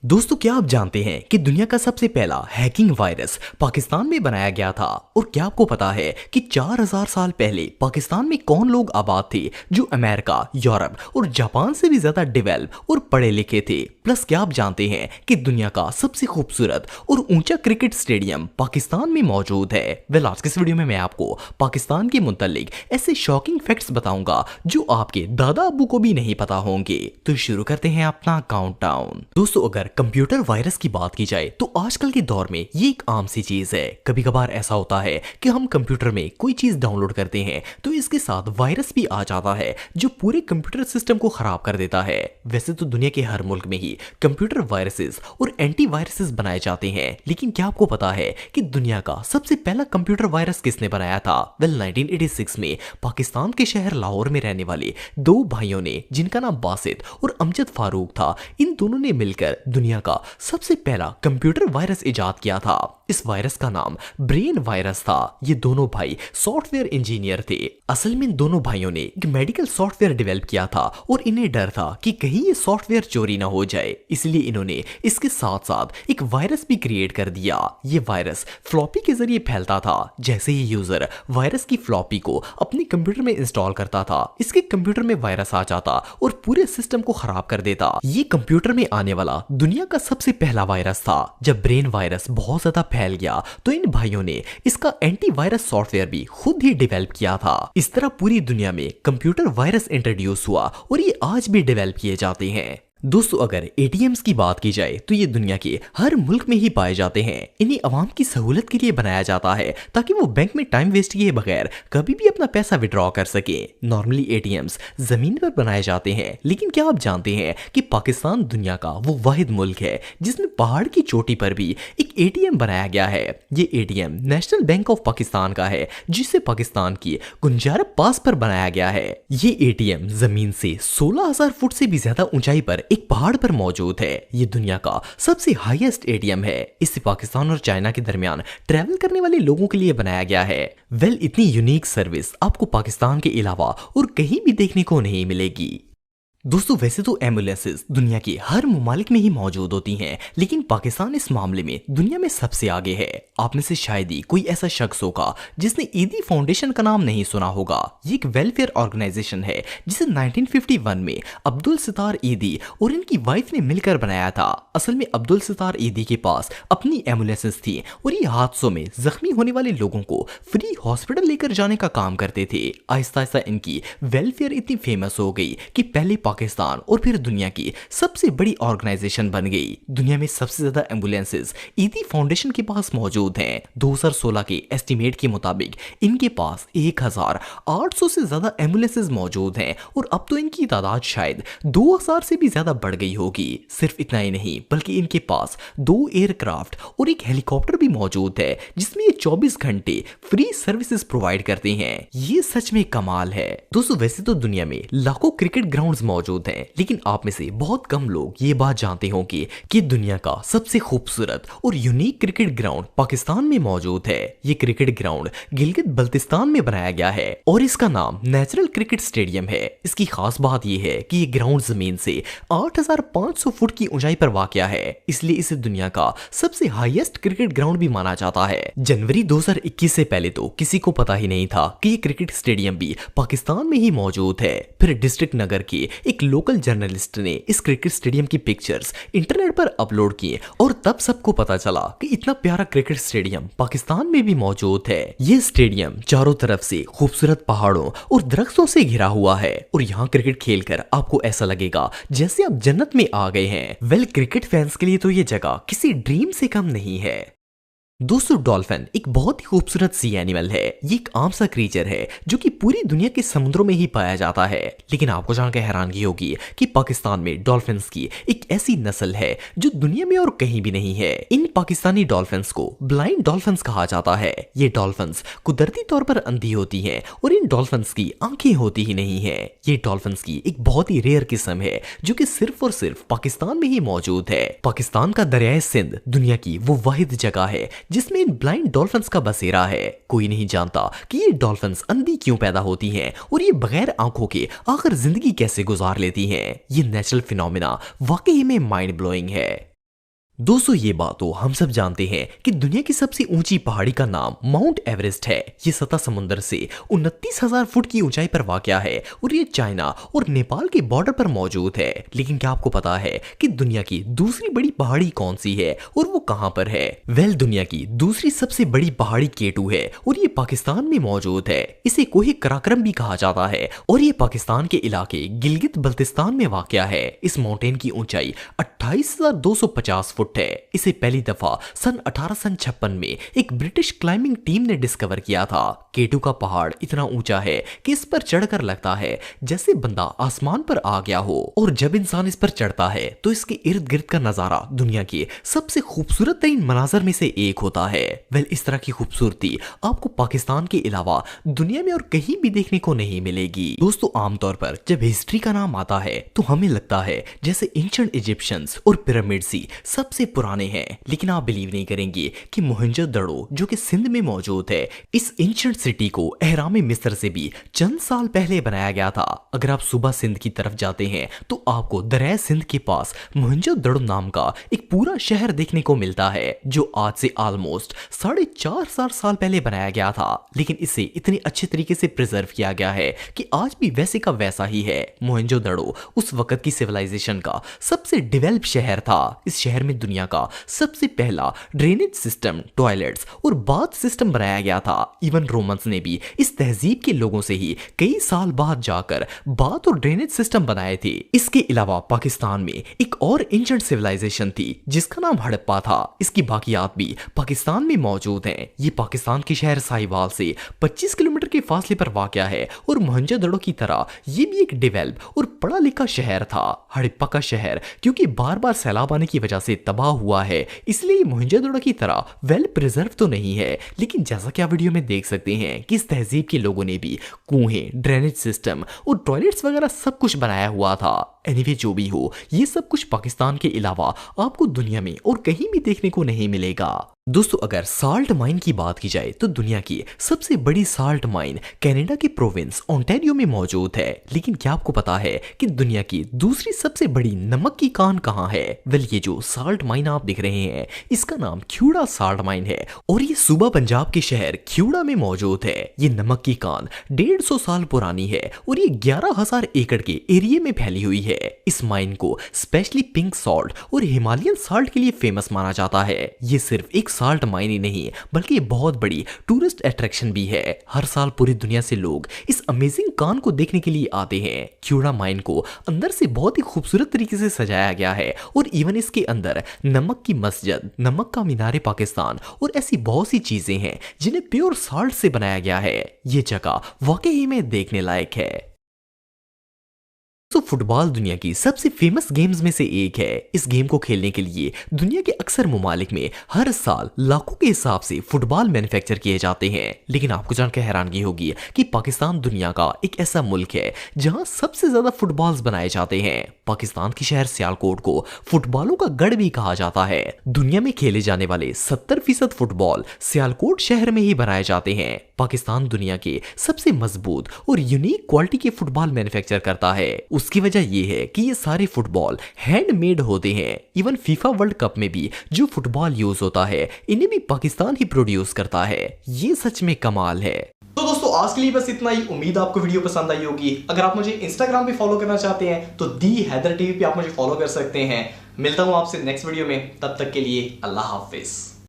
दोस्तों, क्या आप जानते हैं कि दुनिया का सबसे पहला हैकिंग वायरस पाकिस्तान में बनाया गया था? और क्या आपको पता है कि 4000 साल पहले पाकिस्तान में कौन लोग आबाद थे जो अमेरिका, यूरोप और जापान से भी ज्यादा डेवलप और पढ़े लिखे थे? प्लस क्या आप जानते हैं कि दुनिया का सबसे खूबसूरत और ऊंचा क्रिकेट स्टेडियम पाकिस्तान में मौजूद है? आज के इस वीडियो में मैं आपको पाकिस्तान के मुतालिक ऐसे शॉकिंग फैक्ट्स बताऊंगा जो आपके दादा अब्बू को भी नहीं पता होंगे। तो शुरू करते हैं अपना काउंटडाउन। दोस्तों, अगर कंप्यूटर वायरस की बात की जाए तो आजकल के दौर में ये एक आम सी चीज है। कभी कभार ऐसा होता है कि हम कंप्यूटर में कोई चीज डाउनलोड करते हैं तो इसके साथ वायरस भी आ जाता है जो पूरे कंप्यूटर सिस्टम को खराब कर देता है। वैसे तो दुनिया के हर मुल्क में ही कंप्यूटर वायरसेस और एंटीवायरसेस बनाए जाते हैं, लेकिन क्या आपको पता है कि दुनिया का सबसे पहला कंप्यूटर वायरस किसने बनाया था? 1986 में पाकिस्तान के शहर लाहौर में रहने वाले दो भाइयों ने, जिनका नाम बासित और अमजद फारूक था, इन दोनों ने मिलकर दुनिया का सबसे पहला कंप्यूटर वायरस इजाद किया था। इस वायरस का नाम ब्रेन वायरस था। ये दोनों भाई सॉफ्टवेयर इंजीनियर थे। असल में इन दोनों भाइयों ने एक मेडिकल सॉफ्टवेयर डेवलप किया था और इन्हें डर था कि कहीं ये सॉफ्टवेयर चोरी ना हो जाए, इसलिए इन्होंने इसके साथ साथ एक वायरस भी क्रिएट कर दिया। ये वायरस फ्लॉपी के जरिए फैलता था। जैसे ही यूजर वायरस की फ्लॉपी को अपने कंप्यूटर में इंस्टॉल करता था, इसके कंप्यूटर में वायरस आ जाता और पूरे सिस्टम को खराब कर देता। ये कंप्यूटर में आने वाला दुनिया का सबसे पहला वायरस था। जब ब्रेन वायरस बहुत ज्यादा फैल गया तो इन भाइयों ने इसका एंटीवायरस सॉफ्टवेयर भी खुद ही डेवलप किया था। इस तरह पूरी दुनिया में कंप्यूटर वायरस इंट्रोड्यूस हुआ और ये आज भी डेवलप किए जाते हैं। दोस्तों, अगर एटीएम्स की बात की जाए तो ये दुनिया के हर मुल्क में ही पाए जाते हैं। इन्हें आवाम की सहूलत के लिए बनाया जाता है ताकि वो बैंक में टाइम वेस्ट किए बगैर कभी भी अपना पैसा विड्रॉ कर सके। नॉर्मली एटीएम्स जमीन पर बनाए जाते हैं, लेकिन क्या आप जानते हैं कि पाकिस्तान दुनिया का वो वाहिद मुल्क है जिसमें पहाड़ की चोटी पर भी एक एटीएम बनाया गया है। ये ATM national bank of Pakistan का है, जिसे पाकिस्तान की गुंजारा पास पर बनाया गया है। ये एटीएम जमीन से 16,000 फुट से भी ज्यादा ऊंचाई पर एक पहाड़ पर मौजूद है। ये दुनिया का सबसे हाईएस्ट एटीएम है। इसे पाकिस्तान और चाइना के दरमियान ट्रैवल करने वाले लोगों के लिए बनाया गया है। इतनी यूनिक सर्विस आपको पाकिस्तान के अलावा और कहीं भी देखने को नहीं मिलेगी। दोस्तों, वैसे तो एम्बुलेंसेस दुनिया के हर ममालिक में ही मौजूद होती हैं, लेकिन पाकिस्तान इस मामले में दुनिया में सबसे आगे है। आप में से शायद ही कोई ऐसा शख्स होगा जिसने ईदी फाउंडेशन का नाम नहीं सुना होगा। ये एक वेलफेयर ऑर्गेनाइजेशन है जिसे 1951 में अब्दुल सितार ईदी और इनकी वाइफ ने मिलकर बनाया था। असल में अब्दुल सितार ईदी के पास अपनी एम्बुलेंसेस थी और ये हादसों में जख्मी होने वाले लोगों को फ्री हॉस्पिटल लेकर जाने का काम करते थे। आहिस्ता आहिस्ता इनकी वेलफेयर इतनी फेमस हो गई कि पहले पाकिस्तान और फिर दुनिया की सबसे बड़ी ऑर्गेनाइजेशन बन गई। दुनिया में सबसे ज्यादा एम्बुलेंसेस ईदी फाउंडेशन के पास मौजूद हैं। 2016 के एस्टीमेट के मुताबिक इनके पास 1800 से ज्यादा एम्बुलेंसेस मौजूद हैं और अब तो इनकी तादाद शायद 2000 से भी ज्यादा बढ़ गई होगी। सिर्फ इतना ही नहीं, बल्कि इनके पास 2 एयरक्राफ्ट और एक हेलीकॉप्टर भी मौजूद है जिसमें ये 24 घंटे फ्री सर्विसेज प्रोवाइड करते हैं। ये सच में कमाल है। दोस्तों, वैसे तो दुनिया में लाखों क्रिकेट ग्राउंड्स मौजूद हैं, लेकिन आप में से बहुत कम लोग ये बात जानते होंगे कि दुनिया का सबसे खूबसूरत और यूनिक क्रिकेट ग्राउंड पाकिस्तान में मौजूद है। ये क्रिकेट ग्राउंड गिलगित बल्तिस्तान में बनाया गया है और इसका नाम नेचुरल क्रिकेट स्टेडियम है। इसकी खास बात यह है कि ये ग्राउंड जमीन से 8500 फुट की ऊंचाई पर वाक़या है, इसलिए इसे दुनिया का सबसे हाईएस्ट क्रिकेट ग्राउंड भी माना जाता है। जनवरी 2021 से पहले तो किसी को पता ही नहीं था कि ये क्रिकेट स्टेडियम भी पाकिस्तान में ही मौजूद है। फिर डिस्ट्रिक्ट नगर के एक लोकल जर्नलिस्ट ने इस क्रिकेट स्टेडियम की पिक्चर्स इंटरनेट पर अपलोड किए और तब सबको पता चला कि इतना प्यारा क्रिकेट स्टेडियम पाकिस्तान में भी मौजूद है। ये स्टेडियम चारों तरफ से खूबसूरत पहाड़ों और दरख्तों से घिरा हुआ है और यहाँ क्रिकेट खेलकर आपको ऐसा लगेगा जैसे आप जन्नत में आ गए हैं। क्रिकेट फैंस के लिए तो ये जगह किसी ड्रीम से कम नहीं है। दोस्तों, डॉल्फिन एक बहुत ही खूबसूरत सी एनिमल है। ये एक आम सा क्रीचर है जो कि पूरी दुनिया के समुद्रों में ही पाया जाता है, लेकिन आपको जानकर हैरानगी होगी कि पाकिस्तान में डॉल्फिन्स की एक ऐसी नस्ल है जो दुनिया में और कहीं भी नहीं है। इन पाकिस्तानी डॉल्फिन्स को ब्लाइंड डॉल्फिन्स कहा जाता है। ये डॉल्फिन्स कुदरती तौर पर अंधी होती हैं और इन डॉल्फिन्स की आंखें होती ही नहीं है। ये डॉल्फिन्स की एक बहुत ही रेयर किस्म है जो कि सिर्फ और सिर्फ पाकिस्तान में ही मौजूद है। पाकिस्तान का दरियाए सिंध दुनिया की वो वाहिद जगह है जिसमें इन ब्लाइंड डॉल्फिन्स का बसेरा है। कोई नहीं जानता कि ये डॉल्फिन्स अंधी क्यों पैदा होती हैं और ये बगैर आंखों के आखिर जिंदगी कैसे गुजार लेती हैं। ये नेचुरल फिनोमिना वाकई में माइंड ब्लोइंग है। दोस्तों ये बात तो हम सब जानते हैं कि दुनिया की सबसे ऊंची पहाड़ी का नाम माउंट एवरेस्ट है। ये सतह समुद्र से 29,000 फुट की ऊंचाई पर वाक़या है और ये चाइना और नेपाल के बॉर्डर पर मौजूद है। लेकिन क्या आपको पता है कि दुनिया की दूसरी बड़ी पहाड़ी कौन सी है और वो कहां पर है? दुनिया की दूसरी सबसे बड़ी पहाड़ी केटू है और ये पाकिस्तान में मौजूद है। इसे कोहे कराक्रम भी कहा जाता है और ये पाकिस्तान के इलाके गिलगित बल्तिस्तान में वाक़या है। इस माउंटेन की ऊंचाई 28,250 फुट है। इसे पहली दफा सन 1856 में एक ब्रिटिश क्लाइंबिंग टीम ने डिस्कवर किया था। केटू का पहाड़ इतना ऊंचा है कि इस पर चढ़कर लगता है जैसे बंदा आसमान पर आ गया हो, और जब इंसान इस पर चढ़ता है तो इसके इर्द गिर्द का नजारा दुनिया के सबसे खूबसूरत तरीन मनाजर में से एक होता है। इस तरह की खूबसूरती आपको पाकिस्तान के अलावा दुनिया में और कहीं भी देखने को नहीं मिलेगी। दोस्तों आमतौर पर जब हिस्ट्री का नाम आता है तो हमें लगता है जैसे एंशिएंट इजिप्शियंस और पिरामिड्स ही सबसे पुराने हैं, लेकिन आप बिलीव नहीं करेंगे कि मोहनजोदड़ो जो कि सिंध में मौजूद है, इस एंशिएंट सिटी को एहराम मिस्र से भी चंद साल पहले बनाया गया था। अगर आप सुबह सिंध की तरफ जाते हैं तो आपको दरिया सिंध के पास मोहनजोदड़ो नाम का एक पूरा शहर देखने को मिलता है जो आज से ऑलमोस्ट 4,500 साल पहले बनाया गया था, लेकिन इसे इतने अच्छे तरीके से प्रिजर्व किया गया है कि आज भी वैसे का वैसा ही है। मोहनजोदड़ो उस वक्त की सिविलाइजेशन का सबसे डेवलप शहर था। इस शहर में दुनिया का सबसे पहला ड्रेनेज सिस्टम, टॉयलेट्स और बाथ सिस्टम बनाया गया था। इवन रोमन्स ने भी इस तहजीब के लोगों से ही कई साल बाद जाकर बाथ और ड्रेनेज सिस्टम बनाए थे। इसके अलावा पाकिस्तान में एक और एंशिएंट सिविलाइजेशन थी जिसका नाम हड़प्पा था। इसकी बाकियात भी पाकिस्तान में मौजूद हैं। ये पाकिस्तान के शहर साहिवाल से 25 किलोमीटर के फासले पर वाक़या है और मोहनजोदड़ो की तरह ये भी एक डेवलप और पढ़ा लिखा शहर था। हड़प्पा का शहर क्योंकि बार बार सैलाब आने की वजह से तबाह हुआ है, इसलिए मोहनजोदड़ो की तरह वेल प्रिजर्व तो नहीं है, लेकिन जैसा कि आप वीडियो में देख सकते हैं कि इस तहजीब के लोगों ने भी कुएं, ड्रेनेज सिस्टम और टॉयलेट्स वगैरह सब कुछ बनाया हुआ था। एनीवे जो भी हो, ये सब कुछ पाकिस्तान के अलावा आपको दुनिया में और कहीं भी देखने को नहीं मिलेगा। दोस्तों अगर साल्ट माइन की बात की जाए तो दुनिया की सबसे बड़ी साल्ट माइन कनाडा के प्रोविंस ओंटारियो में मौजूद है, लेकिन क्या आपको पता है कि दुनिया की दूसरी सबसे बड़ी नमक की कान कहाँ है? ये जो साल्ट माइन आप देख रहे हैं इसका नाम ख्यूड़ा साल्ट माइन है और ये सूबा पंजाब के शहर ख्यूड़ा में मौजूद है। ये नमक की कान 150 साल पुरानी है और ये 11,000 एकड़ के एरिया में फैली हुई है। इस माइन को स्पेशली पिंक सॉल्ट और हिमालयन साल्ट के लिए फेमस माना जाता है। ये सिर्फ एक साल्ट माइन ही नहीं बल्कि ये बहुत बड़ी टूरिस्ट अट्रैक्शन भी है। हर साल पूरी दुनिया से लोग इस अमेजिंग कान को देखने के लिए आते हैं। ख्यूड़ा माइन को अंदर से बहुत ही खूबसूरत तरीके से सजाया गया है और इवन इसके अंदर नमक की मस्जिद, नमक का मीनार पाकिस्तान और ऐसी बहुत सी चीजें हैं जिन्हें प्योर साल्ट से बनाया गया है। ये जगह वाकई में देखने लायक है। तो फुटबॉल दुनिया की सबसे फेमस गेम्स में से एक है। इस गेम को खेलने के लिए दुनिया के अक्सर ममालिक में हर साल लाखों के हिसाब से फुटबॉल मैन्युफैक्चर किए जाते हैं, लेकिन आपको जानकर हैरानगी होगी कि पाकिस्तान दुनिया का एक ऐसा मुल्क है जहां सबसे ज्यादा फुटबॉल्स बनाए जाते हैं। पाकिस्तान के शहर सियालकोट को फुटबॉलों का गढ़ भी कहा जाता है। दुनिया में खेले जाने वाले 70% फुटबॉल सियालकोट शहर में ही बनाए जाते हैं। पाकिस्तान दुनिया के सबसे मजबूत और यूनिक क्वालिटी के फुटबॉल मैन्युफैक्चर करता है। उसकी वजह यह है कि ये सारे फुटबॉल हैंडमेड होते हैं। इवन फीफा वर्ल्ड कप में भी जो फुटबॉल यूज होता है इन्हें भी पाकिस्तान ही प्रोड्यूस करता है। ये सच में कमाल है। तो दोस्तों आज के लिए बस इतना ही। उम्मीद आपको वीडियो पसंद आई होगी। अगर आप मुझे इंस्टाग्राम पे फॉलो करना चाहते हैं तो दी हैदर टीवी पे आप मुझे फॉलो कर सकते हैं। मिलता हूं आपसे नेक्स्ट वीडियो में, तब तक के लिए अल्लाह हाफिज।